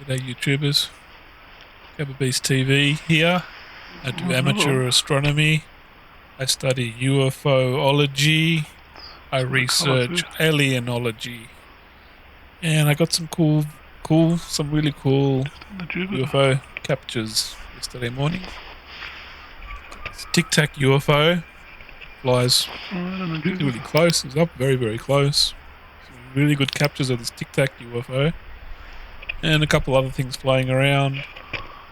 G'day YouTubers, GabberBeastTV here. I do amateur astronomy. I study UFOology. I research alienology. And I got some some really cool UFO captures yesterday morning. It's TIC TAC UFO. Flies really close. It was up very close. Some really good captures of this TIC TAC UFO. And a couple other things flying around.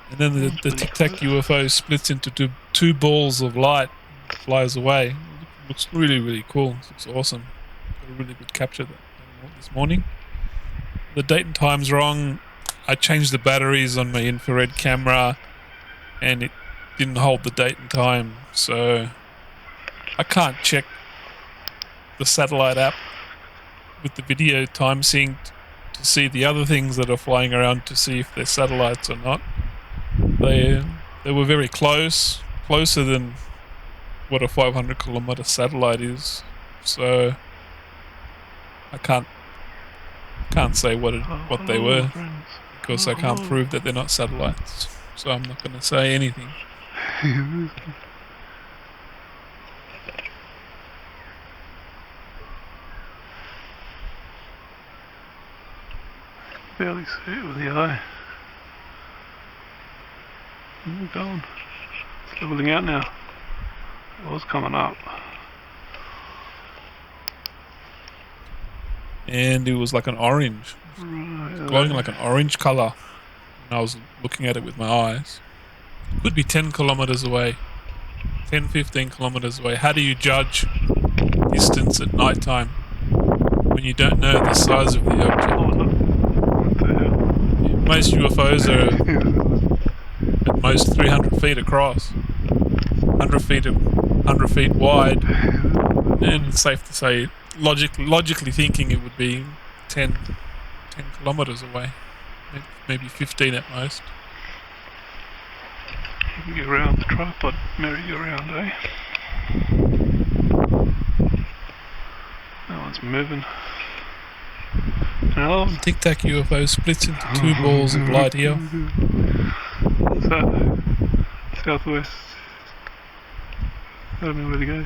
And then the TIC TAC UFO splits into two balls of light and flies away. It looks really cool. It looks awesome. Got a really good capture this morning. The date and time's wrong. I changed the batteries on my infrared camera and it didn't hold the date and time. So I can't check the satellite app with the video time synced to see the other things that are flying around to see if they're satellites or not. They were very closer than what a 500-kilometer satellite is. So I can't say what they were because I can't prove that they're not satellites. So I'm not going to say anything. Barely see it with the eye. We're going. It's leveling out now. It was coming up. And it was like an orange. Right, glowing like an orange color. And I was looking at it with my eyes. It could be 10 kilometers away. 10, 15 kilometers away. How do you judge distance at night time when you don't know the size of the object? What the hell? Most UFOs are at most 300 feet across, 100 feet wide, and it's safe to say, logically thinking, it would be 10 kilometers away, maybe 15 at most. You can get around the tripod merry-go-round, eh? That one's moving. Another one. TIC TAC UFO splits into two balls of light here. What's that? Southwest. I don't know where to go.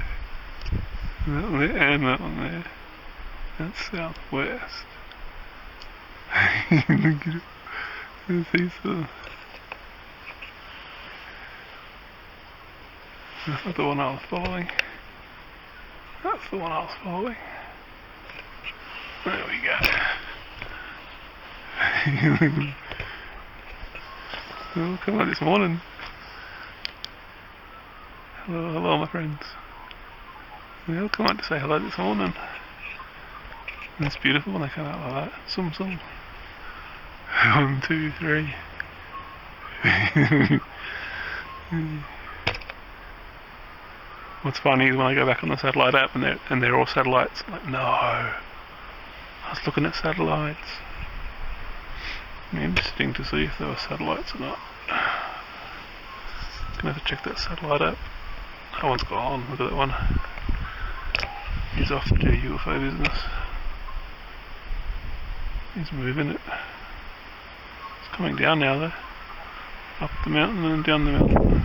That one there and that one there. That's southwest. Look at it. There's these That's not the one I was following. That's the one I was following. There we go. Oh, come on, this morning. Hello my friends. They'll come out to say hello this morning. And it's beautiful when they come out like that. Some. 1, 2, 3. What's funny is when I go back on the satellite app and they're all satellites. I'm like, no, I was looking at satellites. It'd be interesting to see if there were satellites or not. Gonna have to check that satellite app. That one's gone. Look at that one. He's off to do UFO business. He's moving it. It's coming down now though. Up the mountain and down the mountain.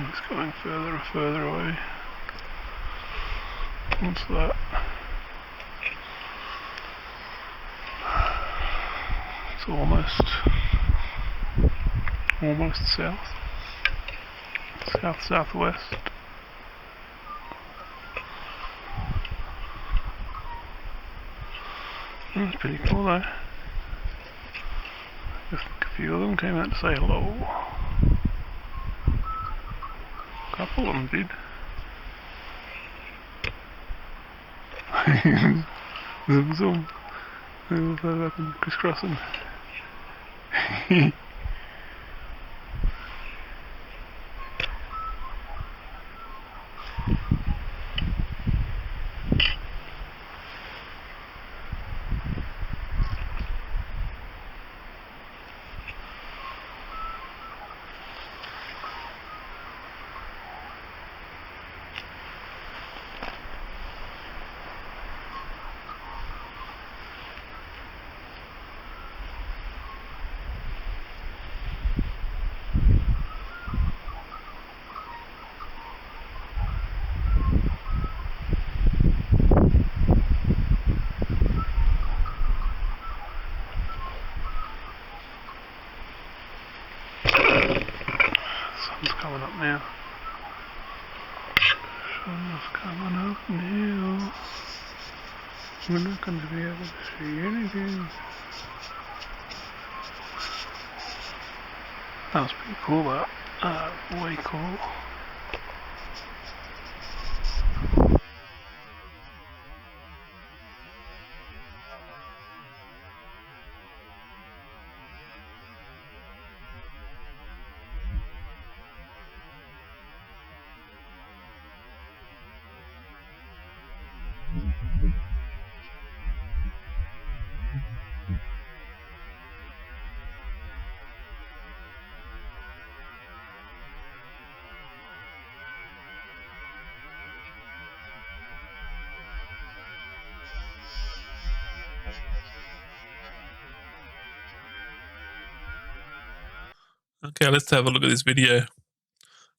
It's going further and further away. What's that? It's almost southwest. That's pretty cool though. I think a few of them came out to say hello. A couple of them did. Zoom. They all started up and crisscrossing. Coming up now. We're not going to be able to see anything. That was pretty cool, that. Way cool. Okay, let's have a look at this video.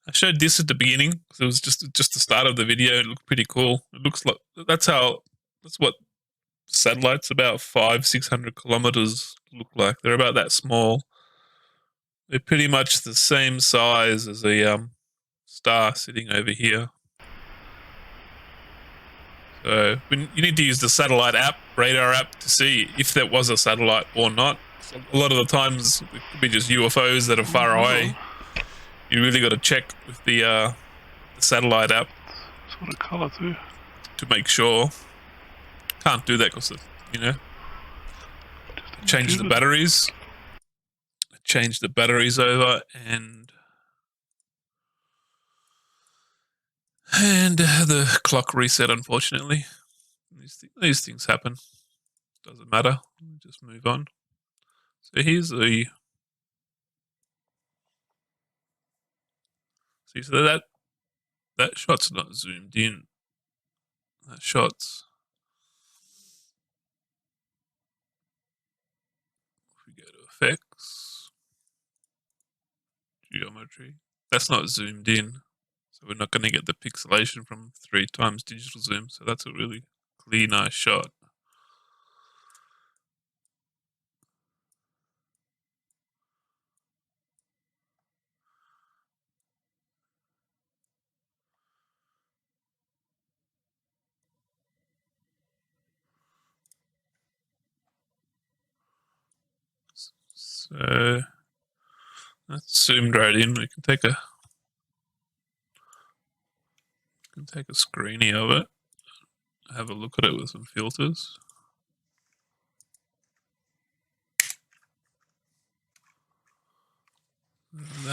I showed this at the beginning because it was just the start of the video. It looked pretty cool. It looks like that's what satellites about 500-600 kilometers look like. They're about that small. They're pretty much the same size as a star sitting over here. So you need to use the satellite app, radar app, to see if there was a satellite or not. So a lot of the times it could be just UFOs that are far away. You really got to check with the satellite app. Sort of colour too. To make sure. Can't do that because change the batteries. Change the batteries over and the clock reset. Unfortunately, these things happen. Doesn't matter. Just move on. So here's the. See, so that shot's not zoomed in. That shot's. If we go to effects, geometry, that's not zoomed in, so we're not going to get the pixelation from 3x digital zoom. So that's a really clear, nice shot. So that's zoomed right in. We can take a screenie of it, have a look at it with some filters. And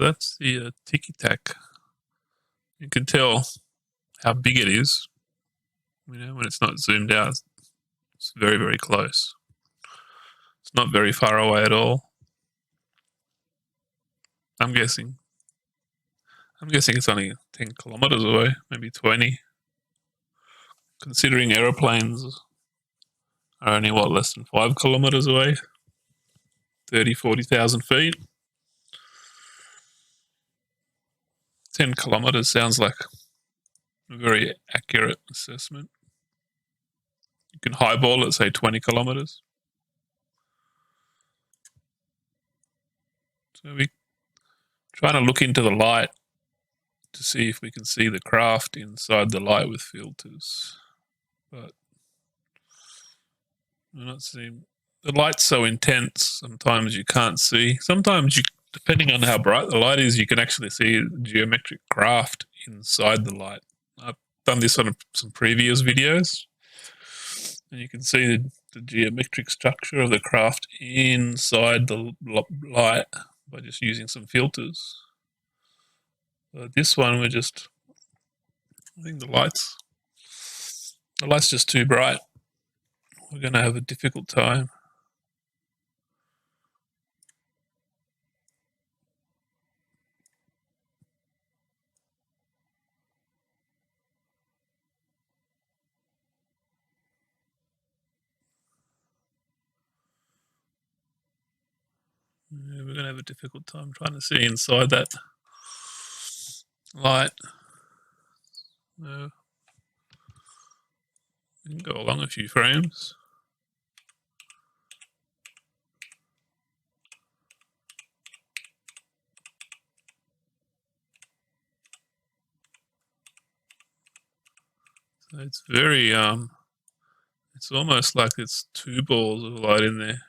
that's the TIC TAC. You can tell how big it is. When it's not zoomed out, it's very, very close. It's not very far away at all. I'm guessing it's only 10 kilometers away, maybe 20. Considering aeroplanes are only, less than 5 kilometers away? 40,000 feet. 10 kilometers sounds like a very accurate assessment. You can highball it, say 20 kilometers. So we're trying to look into the light to see if we can see the craft inside the light with filters. But we're not seeing. The light's so intense, sometimes you can't see. Sometimes depending on how bright the light is, you can actually see geometric craft inside the light. I've done this on some previous videos, and you can see the geometric structure of the craft inside the light by just using some filters. But this one, I think the light's just too bright. We're going to have a difficult time. Yeah, we're going to have a difficult time trying to see inside that light. No. We can go along a few frames. It's very it's almost like it's two balls of light in there,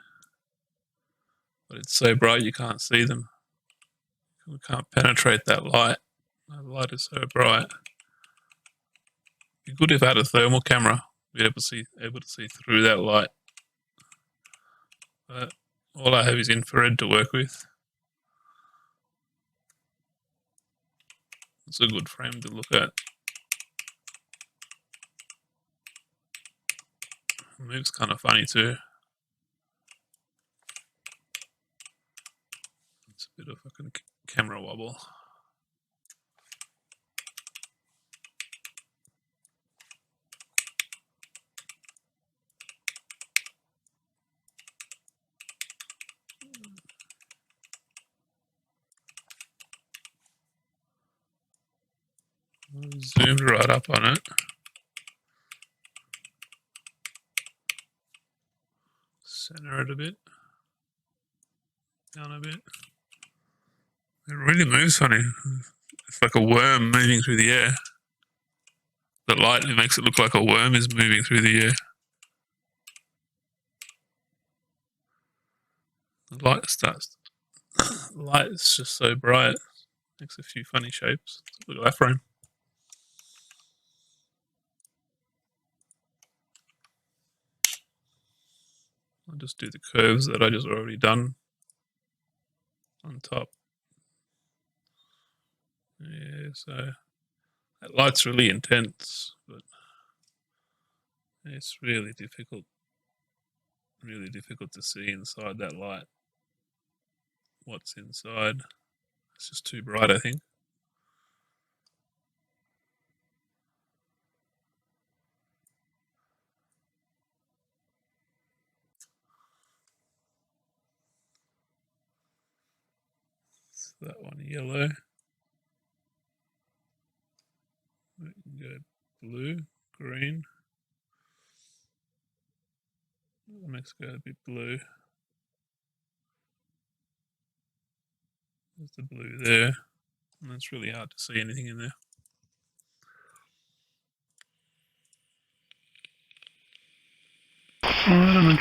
but it's so bright you can't see them. We can't penetrate that light. The light is so bright. It'd be good if I had a thermal camera, be able to see through that light. But all I have is infrared to work with. It's a good frame to look at. It moves kind of funny too. It's a bit of fucking camera wobble. Zoomed right up on it. Center it a bit. Down a bit. It really moves funny. It's like a worm moving through the air. The light, it makes it look like a worm is moving through the air. The light is just so bright. Makes a few funny shapes. Look at that frame. I'll just do the curves that I just already done on top. Yeah, so that light's really intense, but it's really difficult to see inside that light. What's inside? It's just too bright, I think. So that one yellow. We can go blue, green. Let's go a bit blue. There's the blue there. And it's really hard to see anything in there. Alright, I'm in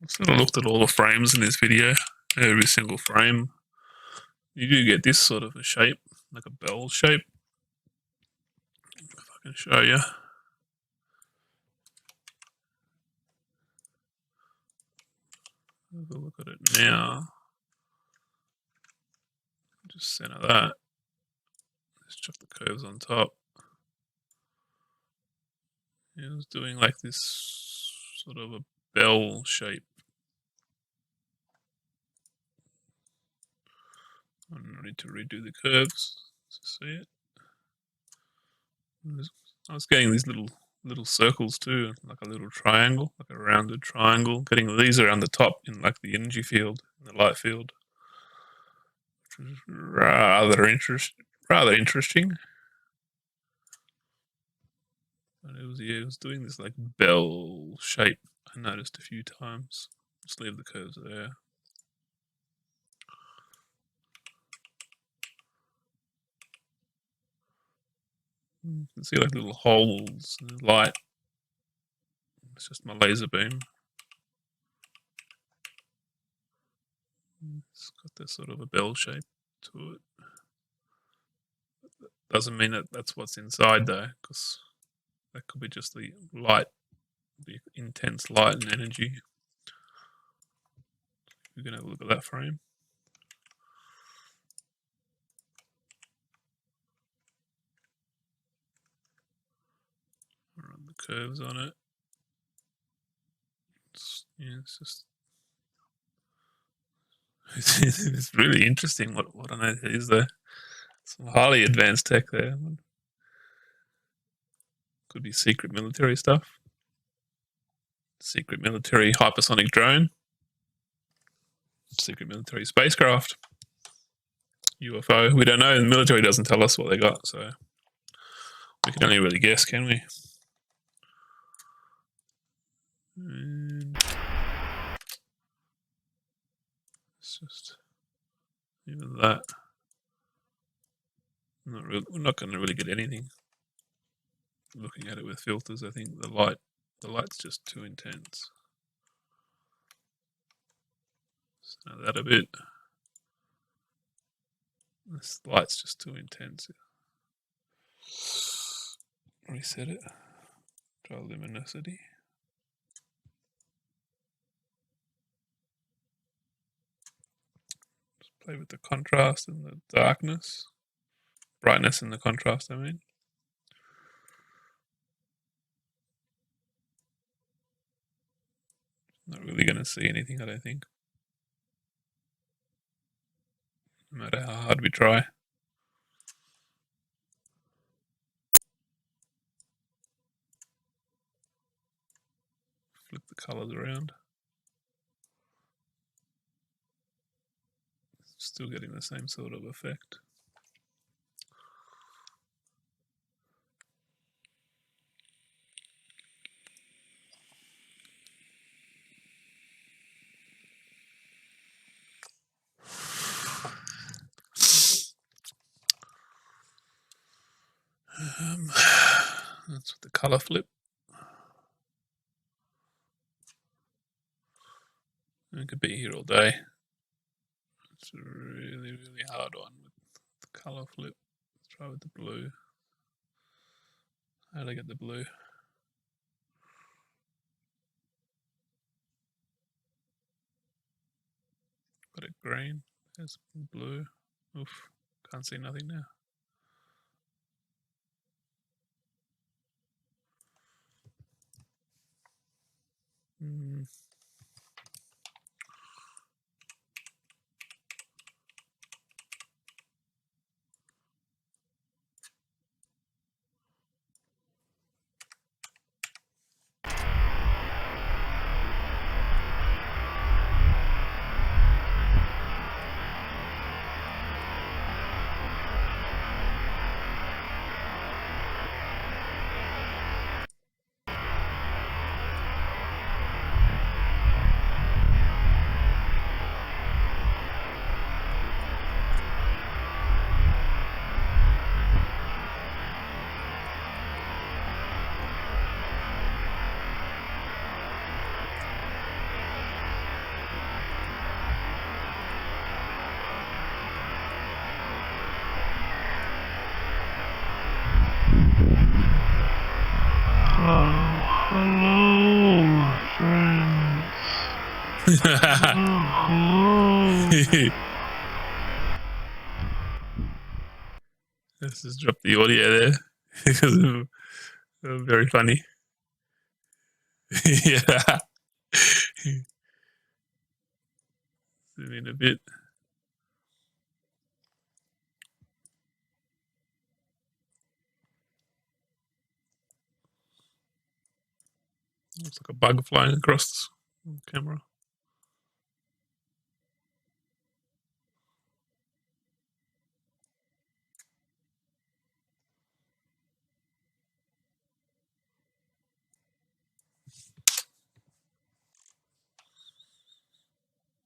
I've sort of looked at all the frames in this video. Every single frame. You do get this sort of a shape, like a bell shape. If I can show you. Have a look at it now. Just center that. Let's chuck the curves on top. It was doing like this sort of a bell shape. I need to redo the curves to see it. I was getting these little circles too, like a little triangle, like a rounded triangle. Getting these around the top in like the energy field, in the light field, which was rather interesting. But it was doing this like bell shape. I noticed a few times. Just leave the curves there. You can see like little holes in the light. It's just my laser beam. It's got this sort of a bell shape to it. Doesn't mean that that's what's inside though, because that could be just the light, the intense light and energy. We're going to have a look at that frame. Run the curves on it. It's just it's really interesting what on earth it is there. Some highly advanced tech there. Could be secret military stuff. Secret military hypersonic drone. Secret military spacecraft. UFO. We don't know. The military doesn't tell us what they got, so we can only really guess, can we? And It's just even that. We're not going to really get anything looking at it with filters. I think the light's just too intense. Slow that a bit. This light's just too intense. Reset it. Try luminosity. Just play with the contrast and the darkness. Brightness and the contrast, I mean. Not really going to see anything, I don't think. No matter how hard we try. Flip the colors around. Still getting the same sort of effect. That's with the color flip. I could be here all day. It's a really, really hard one with the color flip. Let's try with the blue. How do I get the blue? Got it green. There's blue. Oof, can't see nothing now. Hello, friends. Let's just drop the audio there because very funny. Yeah. Zoom in a bit. Looks like a bug flying across the camera.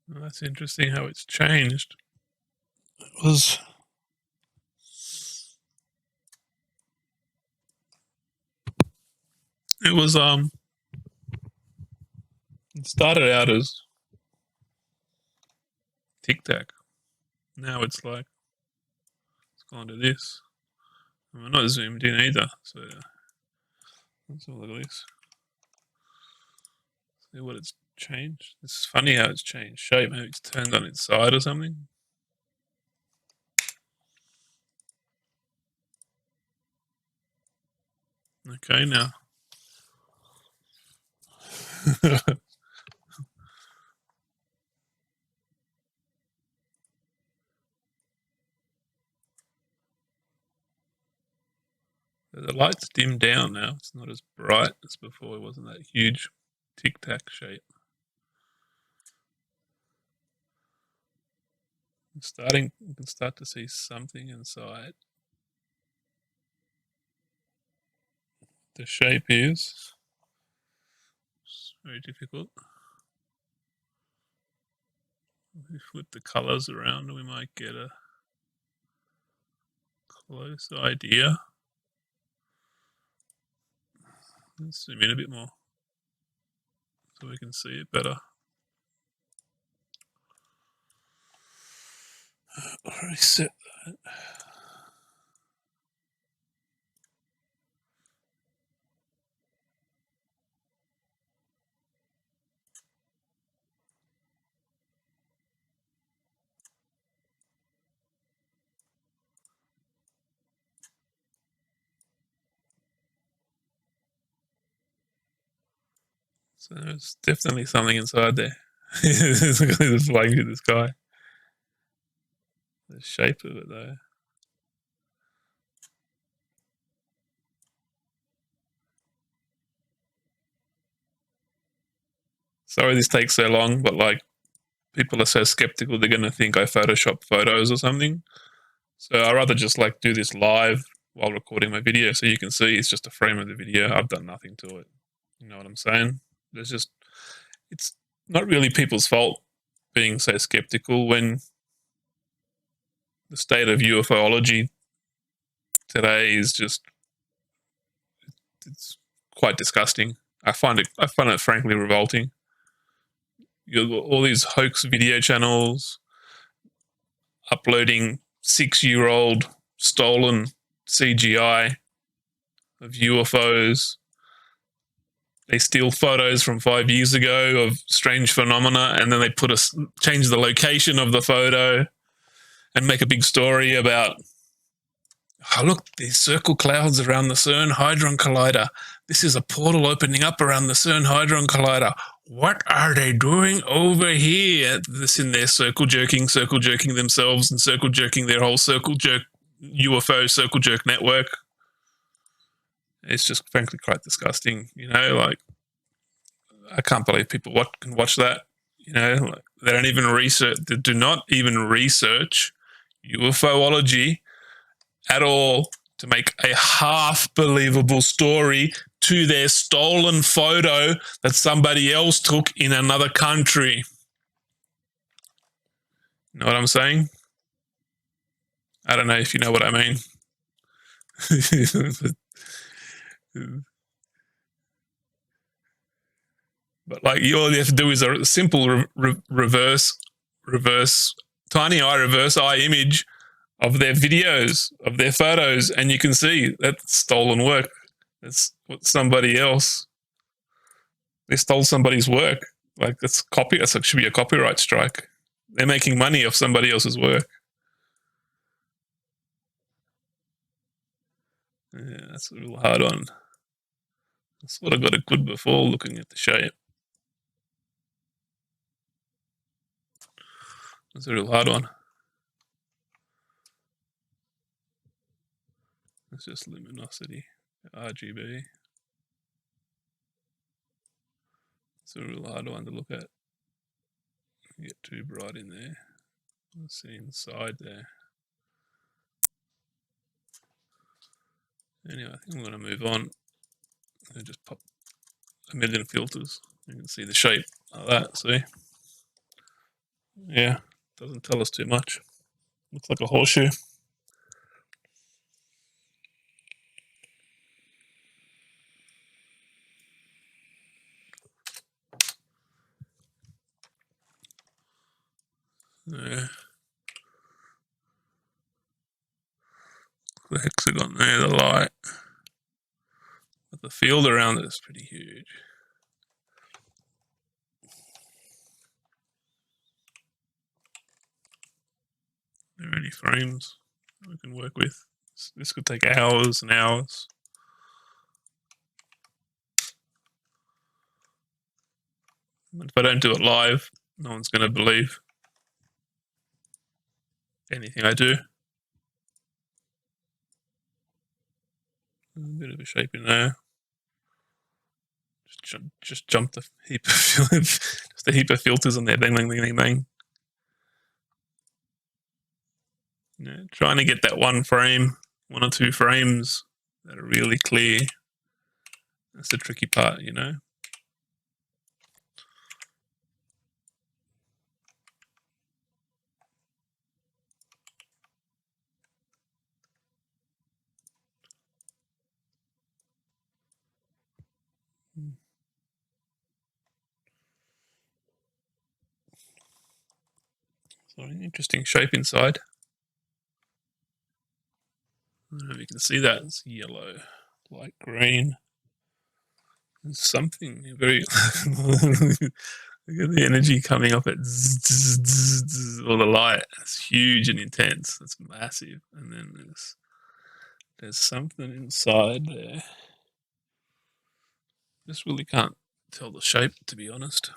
Well, that's interesting how it's changed. It started out as Tic Tac. Now it's like it's gone to this. And we're not zoomed in either, so let's have a look at this. See what it's changed. It's funny how it's changed shape. Maybe it's turned on its side or something. Okay, now. The light's dimmed down now. It's not as bright as before. It wasn't that huge Tic Tac shape. You can start to see something inside. The shape is it's very difficult. with the colors around, we might get a close idea. Let's zoom in a bit more so we can see it better. Reset that. So there's definitely something inside there. It's flying through the sky. The shape of it, though. Sorry this takes so long, but like people are so skeptical they're going to think I Photoshop photos or something. So I'd rather just like do this live while recording my video so you can see it's just a frame of the video. I've done nothing to it. You know what I'm saying? It's not really people's fault being so skeptical when the state of UFOlogy today is just, it's quite disgusting. I find it frankly revolting. You've got all these hoax video channels uploading 6-year-old stolen CGI of UFOs. They steal photos from 5 years ago of strange phenomena, and then they change the location of the photo and make a big story about, oh, look, these circle clouds around the CERN Hadron Collider. This is a portal opening up around the CERN Hadron Collider. What are they doing over here? This in their circle jerking themselves and circle jerking their whole UFO circle jerk network. It's just frankly quite disgusting, you know, like I can't believe people can watch that, you know, like, they don't even research, they do not even research UFOlogy at all to make a half believable story to their stolen photo that somebody else took in another country. You know what I'm saying? I don't know if you know what I mean. But like all you have to do is a simple reverse tiny eye reverse eye image of their videos, of their photos, and you can see that's stolen work. That's what somebody else, they stole somebody's work. Like that's that should be a copyright strike. They're making money off somebody else's work. Yeah, that's a real hard one. I sort of got it good before looking at the shape. That's a real hard one. It's just luminosity, RGB. It's a real hard one to look at. Get too bright in there. Let's see inside there. Anyway, I think I'm going to move on. I'll just pop a million filters. You can see the shape like that, see? Yeah, doesn't tell us too much. Looks like a horseshoe. Yeah. The hexagon there, the light. But the field around it is pretty huge. There are any frames we can work with. This could take hours and hours. But if I don't do it live, no one's going to believe anything I do. A bit of a shape in there. Just jump the heap of just a heap of filters on there. Bang, bang, bang, bang, bang. Yeah, trying to get that one or two frames that are really clear. That's the tricky part, you know. So an interesting shape inside. I don't know if you can see that. It's yellow, light green. There's something very. Look at the energy coming off it. All the light. It's huge and intense. It's massive. And then there's something inside there. Just really can't tell the shape, to be honest.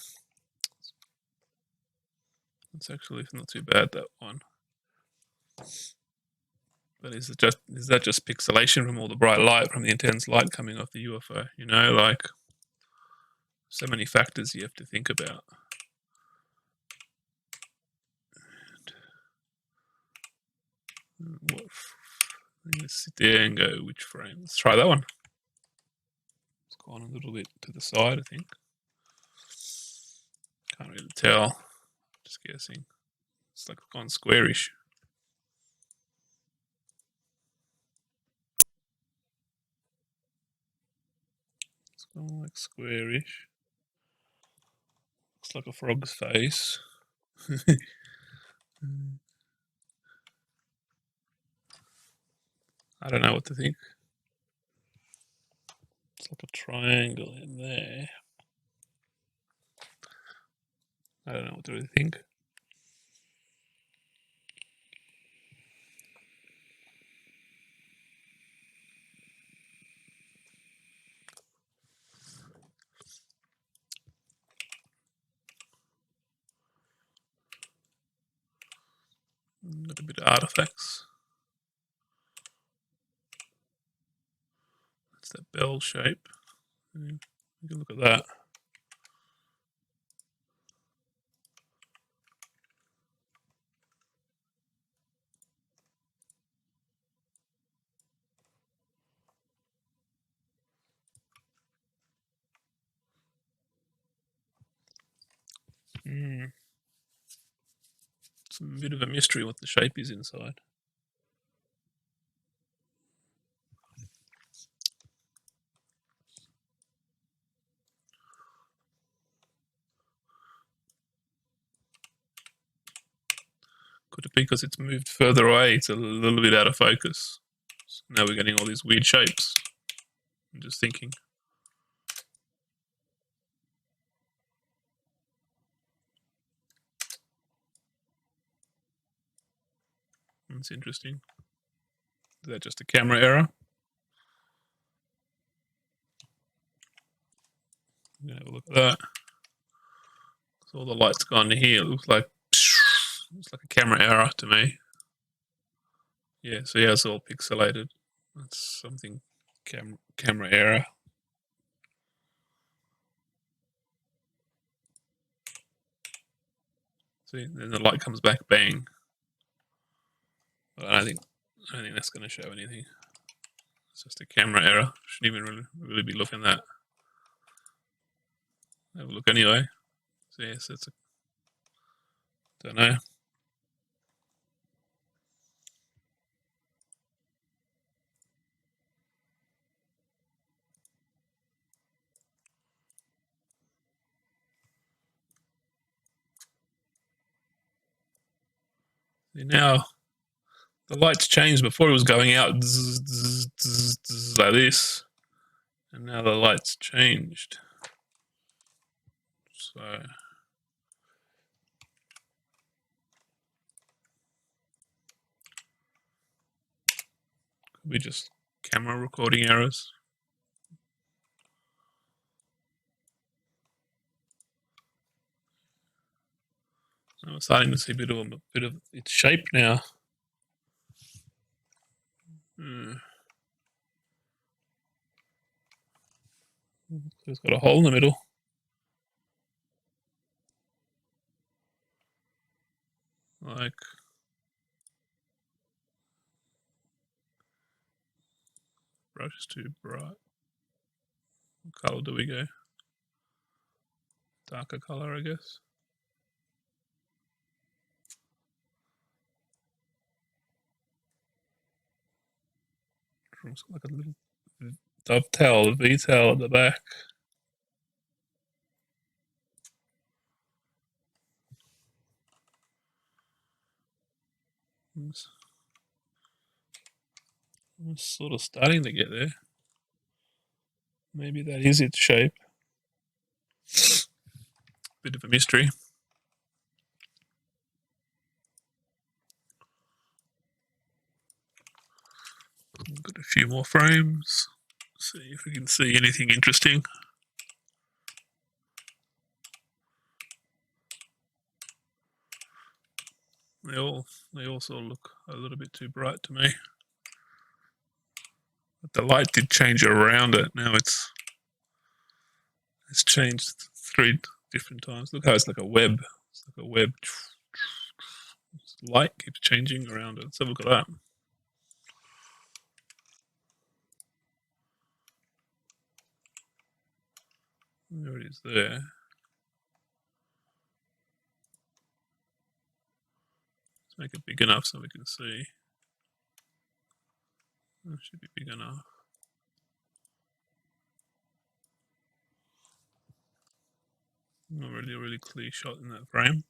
It's actually not too bad, that one. But is that just pixelation from all the bright light, from the intense light coming off the UFO? You know, like so many factors you have to think about. And let's sit there and go, which frame? Let's try that one. It's gone a little bit to the side, I think. Can't really tell. Just guessing. It's like gone squarish. It's gone like squarish. Looks like a frog's face. I don't know what to think. It's like a triangle in there. I don't know what to really think. Got a bit of artifacts. That's that bell shape. You can look at that. It's a bit of a mystery what the shape is inside. Could it be because it's moved further away? It's a little bit out of focus. So now we're getting all these weird shapes. I'm just thinking. That's interesting. Is that just a camera error? I'm gonna have a look at that. So all the light's gone to here. It looks like a camera error to me. Yeah, so yeah, it's all pixelated. That's something camera error. See, then the light comes back, bang. But I don't think that's going to show anything. It's just a camera error. Shouldn't even really be looking at that. Have a look anyway. So yes, it's a. Don't know. See, now the light's changed. Before it was going out like this, and now the light's changed. So could be just camera recording errors. I'm starting to see a bit of its shape now. It's got a hole in the middle. Like brush is too bright. What color do we go? Darker color, I guess. It's like a little dovetail, V-tail at the back. I'm sort of starting to get there. Maybe that is its shape. Bit of a mystery. Got a few more frames. See if we can see anything interesting. They all sort of look a little bit too bright to me. But the light did change around it. Now it's changed 3 different times. Look how it's like a web. It's like a web. Light keeps changing around it. Let's have a look at that. There it is there. Let's make it big enough so we can see. That should be big enough. Not really a really clear shot in that frame.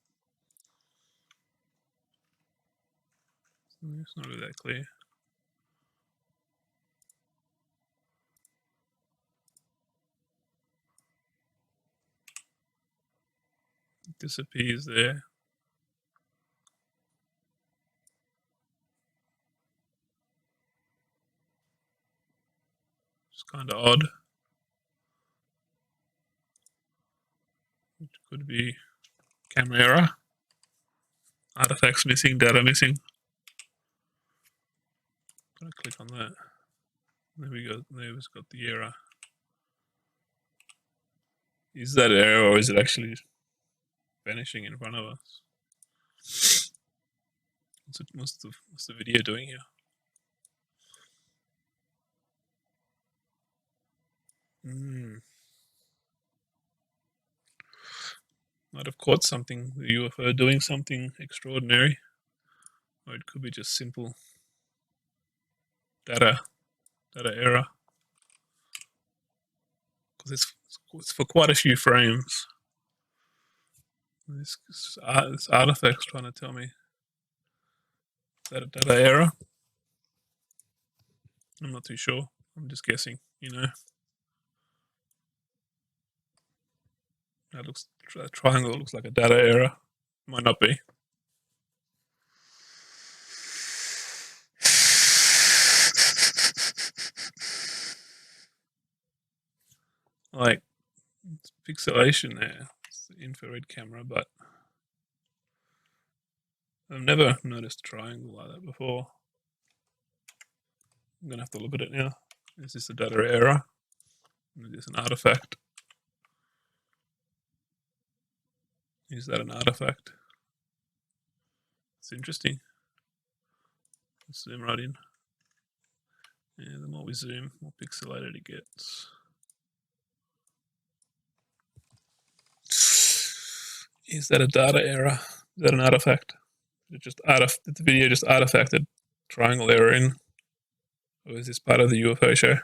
It's not really that clear. It disappears there. It's kind of odd. It could be camera error. Artifacts missing, data missing. Gotta click on that. There we go. There we've got the error. Is that error or is it actually vanishing in front of us? What's the video doing here? Might have caught something, the UFO doing something extraordinary. Or it could be just simple data error. Because it's for quite a few frames. This artifact's trying to tell me, is that a data error? I'm not too sure. I'm just guessing, you know. That triangle looks like a data error. Might not be. Like, it's pixelation there. It's the infrared camera, but I've never noticed a triangle like that before. I'm gonna have to look at it now. Is this a data error? Is this an artifact? Is that an artifact? It's interesting. Let's zoom right in. Yeah, the more we zoom, more pixelated it gets. Is that a data error? Is that an artifact? Did the video just artifacted triangle error in? Or is this part of the UFO show?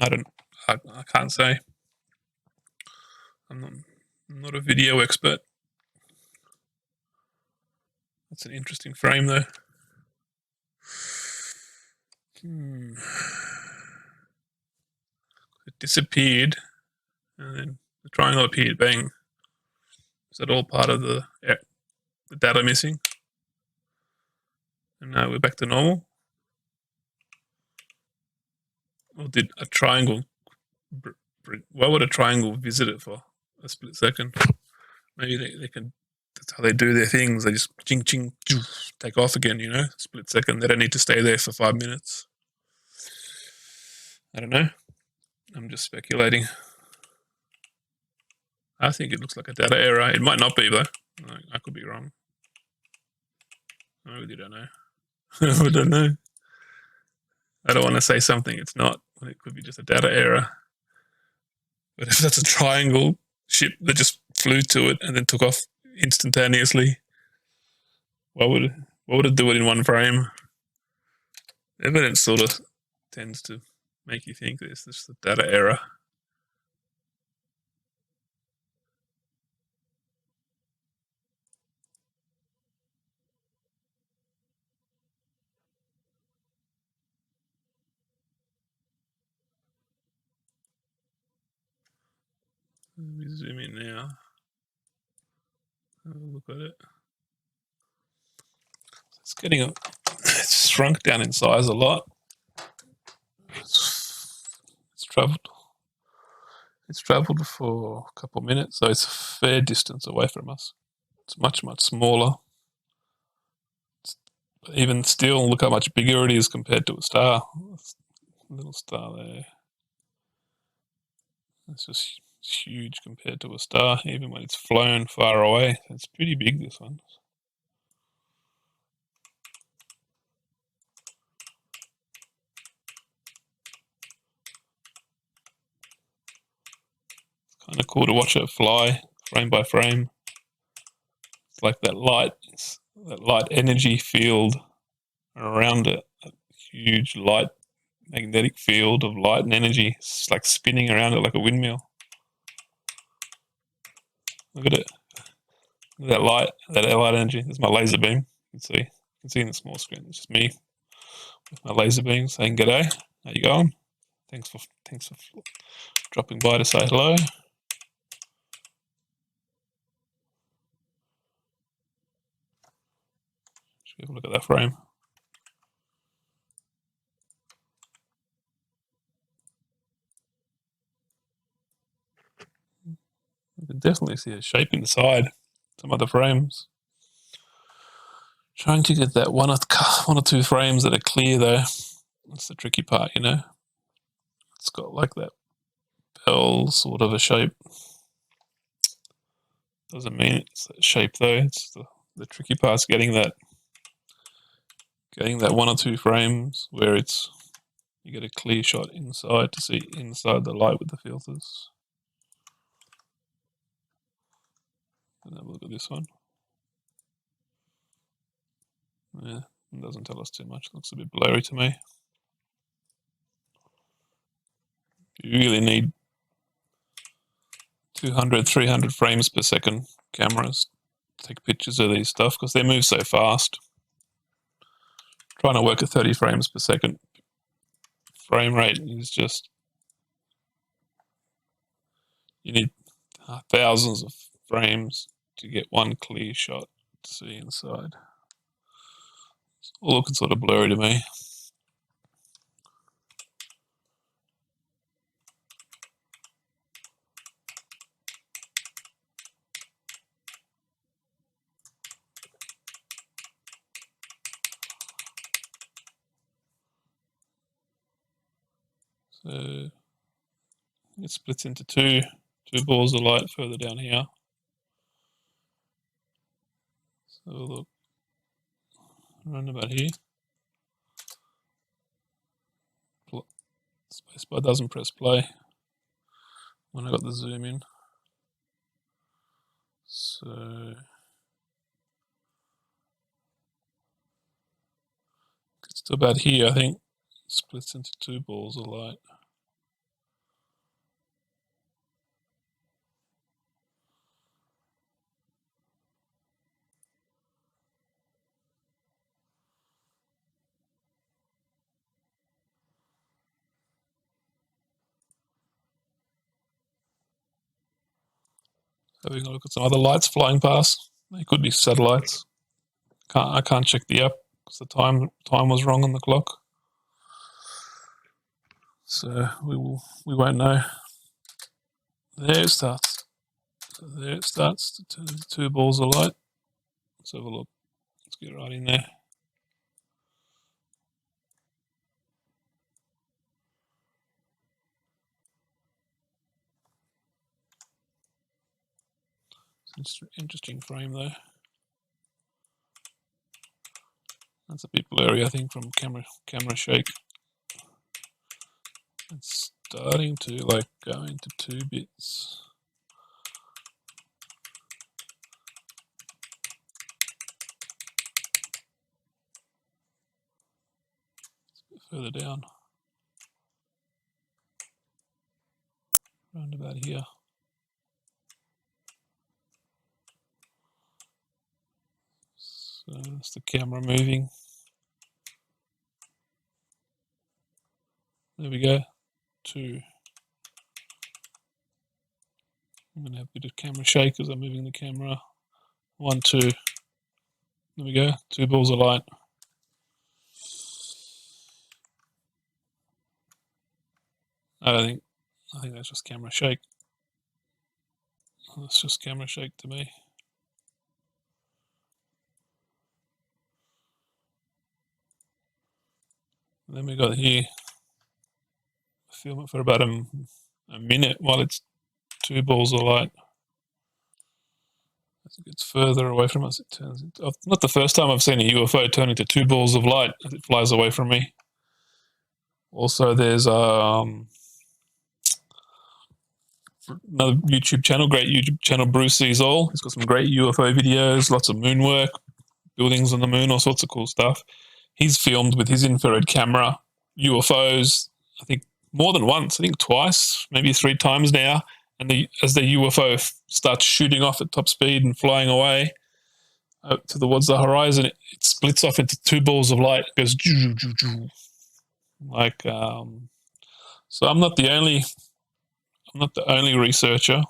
I can't say. I'm not a video expert. That's an interesting frame though. It disappeared and then the triangle appeared, bang. Is that all part of the data missing? And now we're back to normal? Or did a triangle, why would a triangle visit it for a split second? Maybe they can, that's how they do their things. They just ching ching, take off again, you know, split second. They don't need to stay there for 5 minutes. I don't know. I'm just speculating. I think it looks like a data error. It might not be though. I could be wrong. I really don't know. I don't know. I don't want to say something it's not. It could be just a data error. But if that's a triangle ship that just flew to it and then took off instantaneously, why would it do it in one frame? Evidence sort of tends to make you think this is the data error. Let me zoom in now. Have a look at it. It's shrunk down in size a lot. It's traveled for a couple of minutes, so it's a fair distance away from us. It's much, much smaller. But even still, look how much bigger it is compared to a star. Little star there. It's just huge compared to a star, even when it's flown far away. It's pretty big, this one. It's kind of cool to watch it fly frame by frame. It's like that light energy field around it, that huge light magnetic field of light and energy. It's like spinning around it like a windmill. Look at it. Look at that light energy. There's my laser beam. You can see in the small screen. It's just me with my laser beam saying g'day. How you going? Thanks for dropping by to say hello. Just have a look at that frame. You can definitely see a shape inside some other frames. Trying to get that one or two frames that are clear though. That's the tricky part, you know. It's got like that bell sort of a shape. Doesn't mean it's that shape though. It's the tricky part's getting that one or two frames where you get a clear shot inside to see inside the light with the filters. And have a look at this one. Yeah, it doesn't tell us too much. It looks a bit blurry to me. You really need 200, 300 frames per second cameras to take pictures of these stuff because they move so fast. Trying to work at 30 frames per second frame rate is just, you need thousands of frames to get one clear shot to see inside. It's all looking sort of blurry to me. So it splits into two balls of light further down here. So look, around about here. Spacebar doesn't press play when I got the zoom in. So it's to about here, I think. Splits into two balls of light. Having a look at some other lights flying past. They could be satellites. I can't check the app because the time was wrong on the clock. So we won't know. There it starts. So there it starts. Two balls of light. Let's have a look. Let's get right in there. It's an interesting frame though. That's a bit blurry, I think, from camera shake. It's starting to like go into 2 bits. It's a bit further down. Around about here. So that's the camera moving. There we go. 2. I'm going to have a bit of camera shake as I'm moving the camera. 1, 2. There we go. 2 balls of light. I think that's just camera shake. That's just camera shake to me. And then we got here. Film it for about a minute while it's 2 balls of light. As it gets further away from us, it turns into... Not the first time I've seen a UFO turn into 2 balls of light as it flies away from me. Also, there's another YouTube channel, great YouTube channel, Bruce Sees All. He's got some great UFO videos, lots of moon work, buildings on the moon, all sorts of cool stuff. He's filmed with his infrared camera UFOs, I think more than once, I think twice, maybe 3 times now. And as the UFO starts shooting off at top speed and flying away towards the horizon, it splits off into 2 balls of light. It goes like so. I'm not the only researcher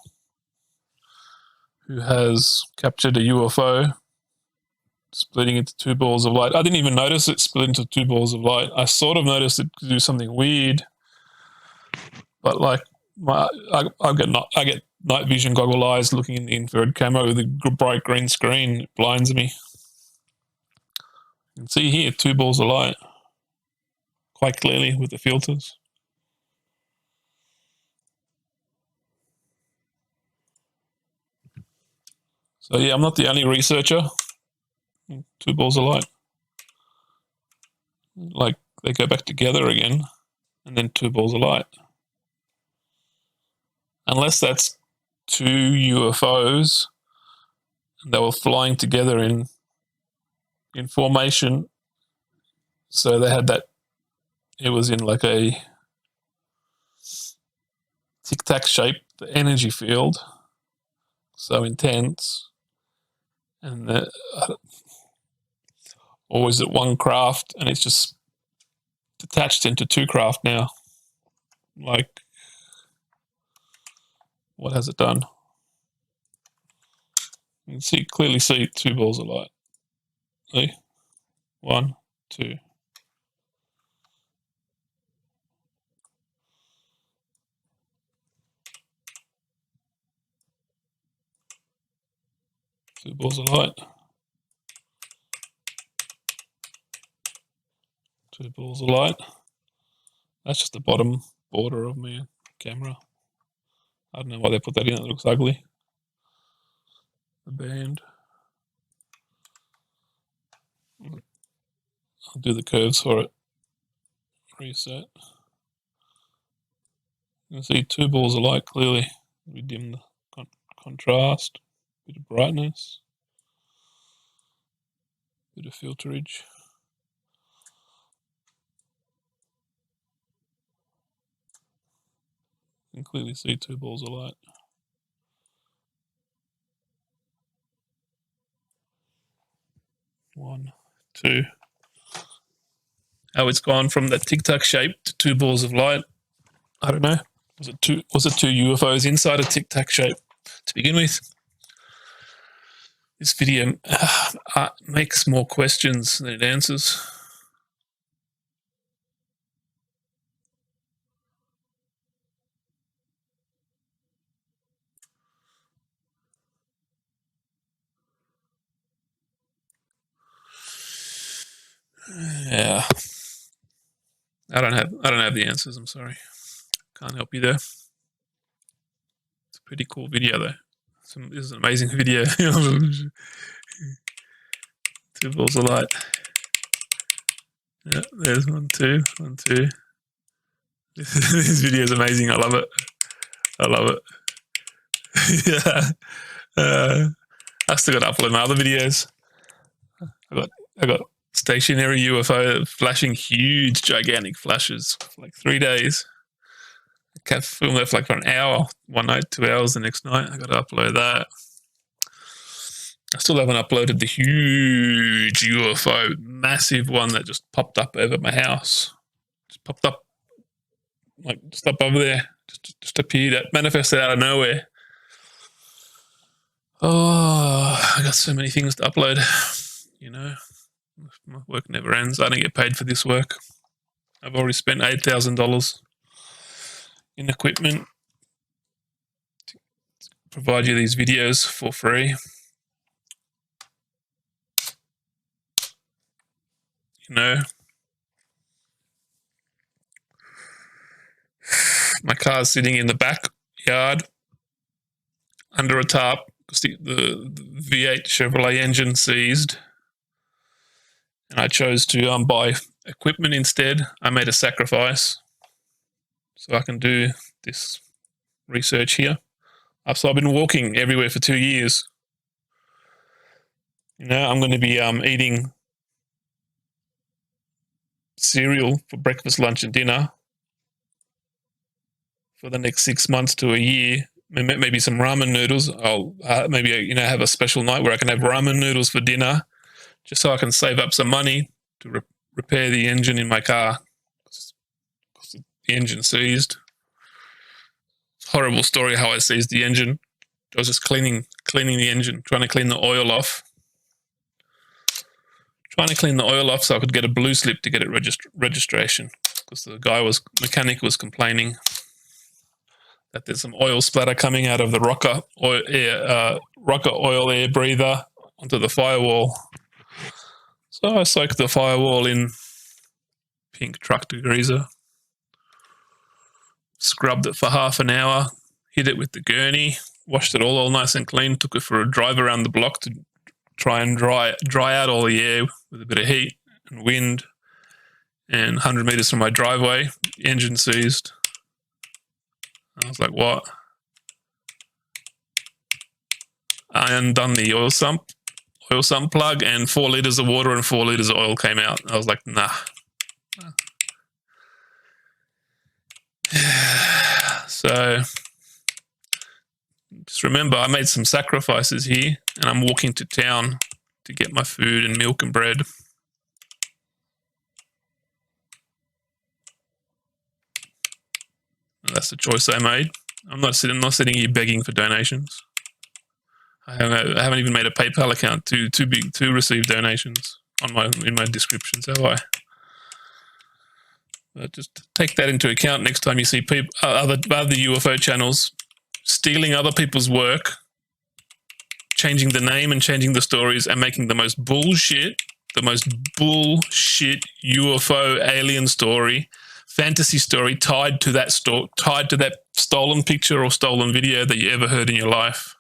who has captured a UFO splitting into 2 balls of light. I didn't even notice it split into 2 balls of light. I sort of noticed it do something weird, but like I get night vision goggle eyes looking in the infrared camera with a bright green screen. It blinds me. You can see here 2 balls of light quite clearly with the filters. So yeah, I'm not the only researcher. 2 balls of light. Like they go back together again and then 2 balls of light. Unless that's 2 UFOs and they were flying together in formation. So they had that, it was in like a Tic Tac shape, the energy field, so intense. And always at one craft, and it's just detached into 2 craft now. Like, what has it done? You can clearly see 2 balls of light. See? 1, 2. Two balls of light. 2 balls of light. That's just the bottom border of my camera. I don't know why they put that in. It looks ugly. The band. I'll do the curves for it. Reset. You can see 2 balls of light clearly. We dim the contrast, bit of brightness, bit of filterage. You can clearly see 2 balls of light. One, 2. How it's gone from that Tic Tac shape to 2 balls of light. I don't know. Was it two UFOs inside a Tic Tac shape to begin with? This video makes more questions than it answers. Yeah. I don't have the answers, I'm sorry. Can't help you there. It's a pretty cool video though. This is an amazing video. 2 balls of light. Yeah, there's 1, 2, 1, 2. This video is amazing. I love it. Yeah. I still got to upload my other videos. I got stationary UFO flashing huge, gigantic flashes for like 3 days. I filmed that for like an hour one night, 2 hours the next night. I got to upload that. I still haven't uploaded the huge UFO, massive one that just popped up over my house. Just popped up, like just up over there. Just appeared, manifested out of nowhere. Oh, I got so many things to upload. You know, my work never ends. I don't get paid for this work. I've already spent $8,000 in equipment to provide you these videos for free. You know, my car's sitting in the backyard under a tarp because the V8 Chevrolet engine seized, and I chose to buy equipment instead. I made a sacrifice so I can do this research here. So I've been walking everywhere for 2 years. You know, I'm going to be eating cereal for breakfast, lunch, and dinner for the next 6 months to a year. Maybe some ramen noodles. I'll maybe have a special night where I can have ramen noodles for dinner, just so I can save up some money to repair the engine in my car. Because the engine seized. Horrible story how I seized the engine. I was just cleaning the engine, trying to clean the oil off. Trying to clean the oil off so I could get a blue slip to get it registration, because the mechanic was complaining that there's some oil splatter coming out of the rocker oil air breather onto the firewall. So I soaked the firewall in pink truck degreaser, scrubbed it for half an hour, hit it with the gurney, washed it all nice and clean, took it for a drive around the block to try and dry out all the air with a bit of heat and wind. And 100 meters from my driveway, the engine seized. I was like, what? I undone the oil sump plug, and 4 liters of water and 4 liters of oil came out. I was like, nah. So just remember, I made some sacrifices here, and I'm walking to town to get my food and milk and bread. And that's the choice I made. I'm not sitting here begging for donations. I haven't even made a PayPal account to receive donations in my descriptions, have I? But just take that into account next time you see people, other UFO channels stealing other people's work, changing the name and changing the stories, and making the most bullshit UFO alien story, fantasy story tied to that stolen picture or stolen video that you ever heard in your life.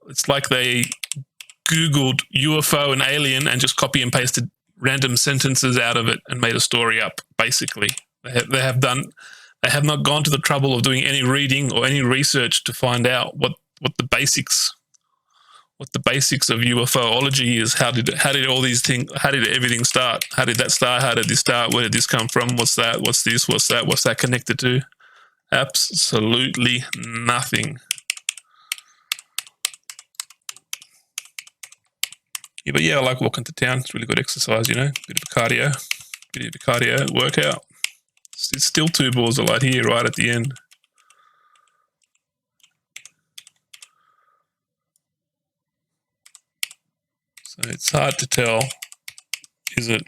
It's like they Googled UFO and alien and just copy and pasted random sentences out of it and made a story up. Basically, they have not gone to the trouble of doing any reading or any research to find out what the basics of UFOlogy is. How did all these things? How did everything start? How did that start? How did this start? Where did this come from? What's that? What's this? What's that? What's that connected to? Absolutely nothing. Yeah, but yeah, I like walking to town. It's really good exercise, bit of a cardio workout. It's still 2 balls of light here right at the end. So it's hard to tell, is it?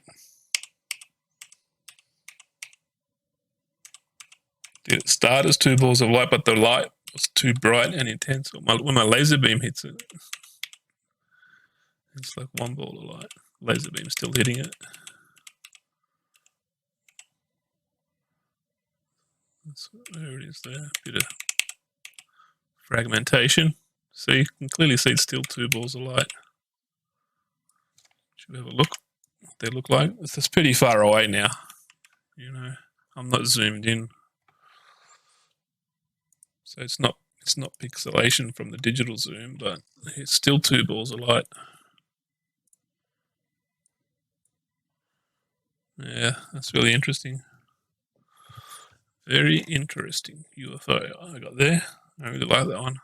Did it start as 2 balls of light, but the light was too bright and intense? When my laser beam hits it, it's like 1 ball of light. Laser beam still hitting it. There it is there. Bit of fragmentation. See, you can clearly see it's still 2 balls of light. Should we have a look what they look like? It's pretty far away now. I'm not zoomed in. So it's not pixelation from the digital zoom, but it's still 2 balls of light. Yeah, that's really interesting. Very interesting UFO I got there. I really like that one.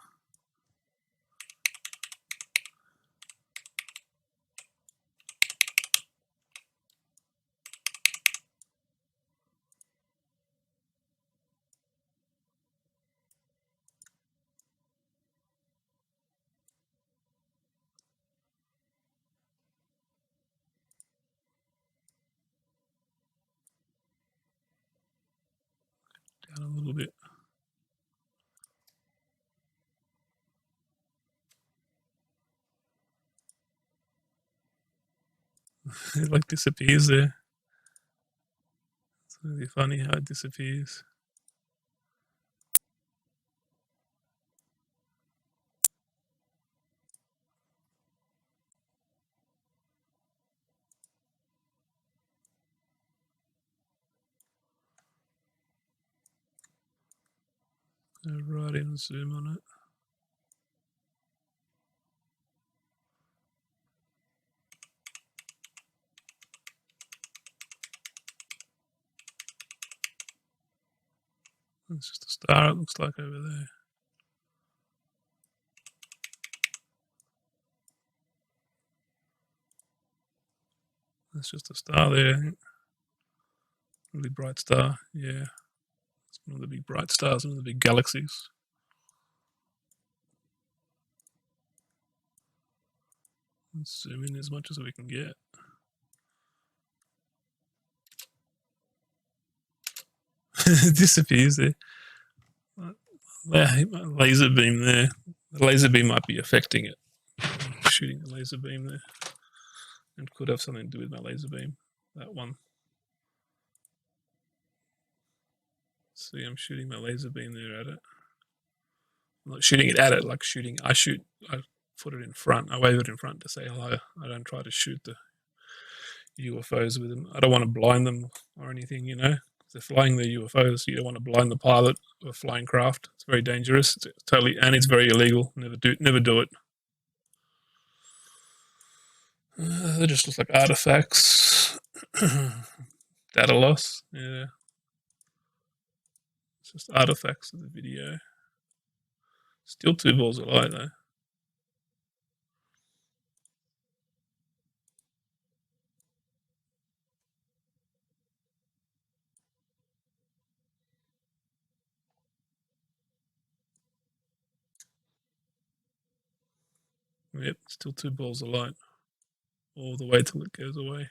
Down a little bit. It like disappears there. It's really funny how it disappears. Go right in and zoom on it. It's just a star, it looks like, over there. That's just a star there. Really bright star, yeah. It's one of the big bright stars, one of the big galaxies. Let's zoom in as much as we can get. It disappears there. Laser beam there. The laser beam might be affecting it. I'm shooting the laser beam there. It could have something to do with my laser beam. That one. See, I'm shooting my laser beam there at it. I'm not shooting it at it, like shooting. I put it in front. I wave it in front to say hello. I don't try to shoot the UFOs with them. I don't want to blind them or anything, you know. They're flying the UFOs. You don't want to blind the pilot of a flying craft. It's very dangerous. It's totally, and it's very illegal. Never do it. They just look like artifacts. Data loss. Yeah. It's just artifacts of the video. Still 2 balls of light though. Yep, still 2 balls of light. All the way till it goes away.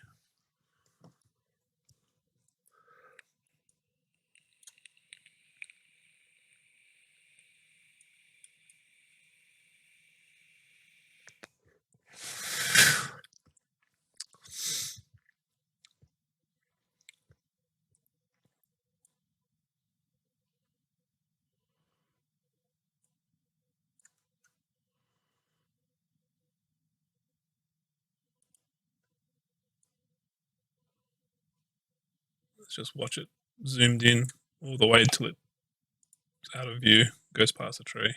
Let's just watch it zoomed in all the way till it's out of view, goes past the tree.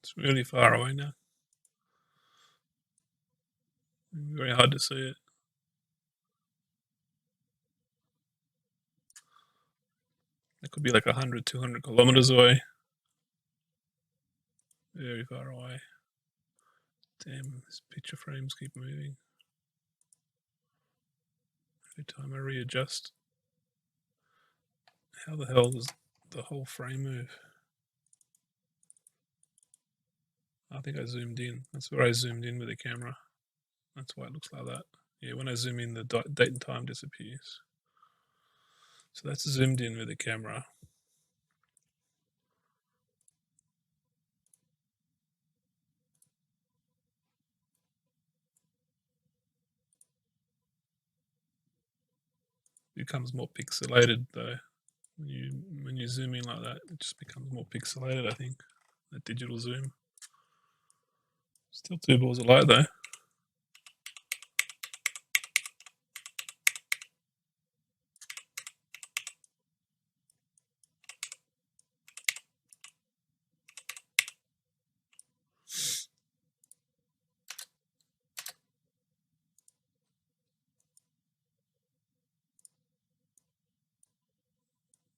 It's really far away now. Very hard to see it. It could be like 100, 200 kilometers away. Very far away. Damn, these picture frames keep moving. Every time I readjust. How the hell does the whole frame move? I think I zoomed in. That's where I zoomed in with the camera. That's why it looks like that. Yeah, when I zoom in, the date and time disappears. So that's zoomed in with the camera. becomes more pixelated though. When you zoom in like that, it just becomes more pixelated, I think. That digital zoom. Still 2 balls of light though.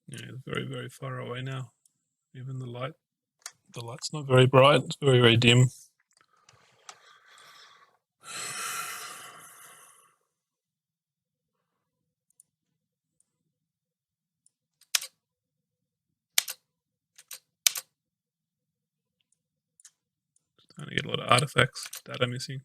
Yeah, it's very, very far away now. Even the light's not very bright. It's very, very dim. Starting to get a lot of artifacts, data missing.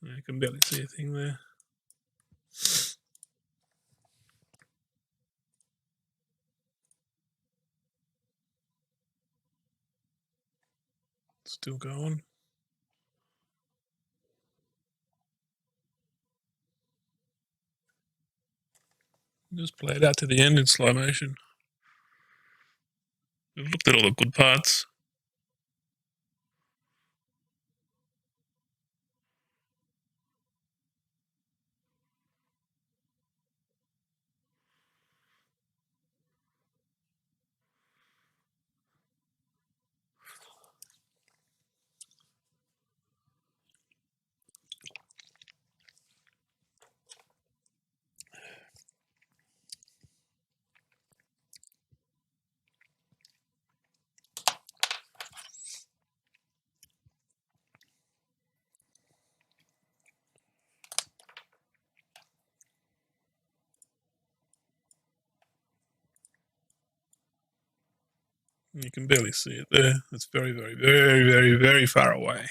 I can barely see a thing there. Still going. Just play it out to the end in slow motion. We've looked at all the good parts. You can barely see it there. It's very, very, very, very, very far away.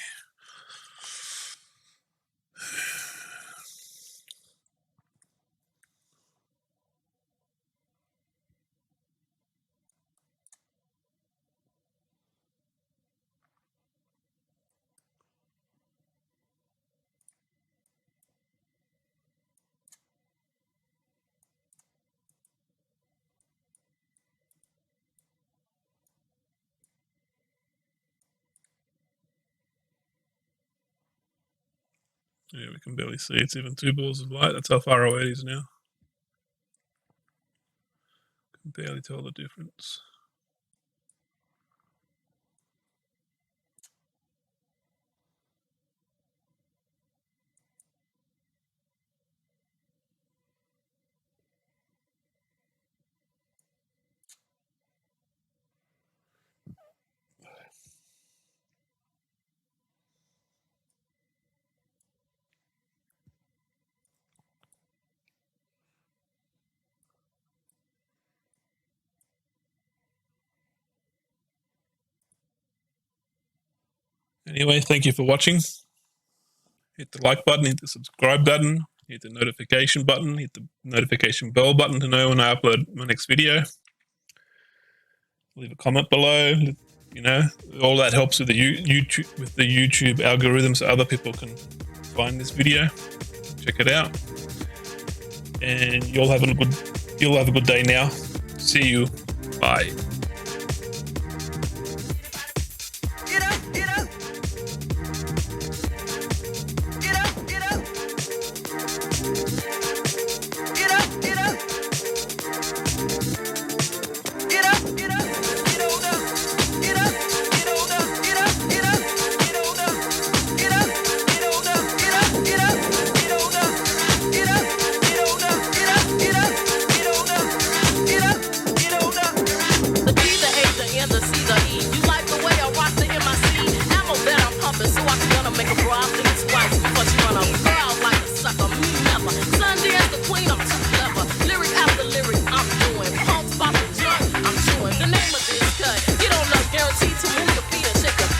Yeah, we can barely see. It's even 2 balls of light. That's how far away it is now. Can barely tell the difference. Anyway, thank you for watching. Hit the like button, hit the subscribe button, hit the notification button, hit the notification bell button to know when I upload my next video. Leave a comment below. You know, all that helps with the YouTube algorithm, so other people can find this video. Check it out, and you'll have a good day now. See you. Bye.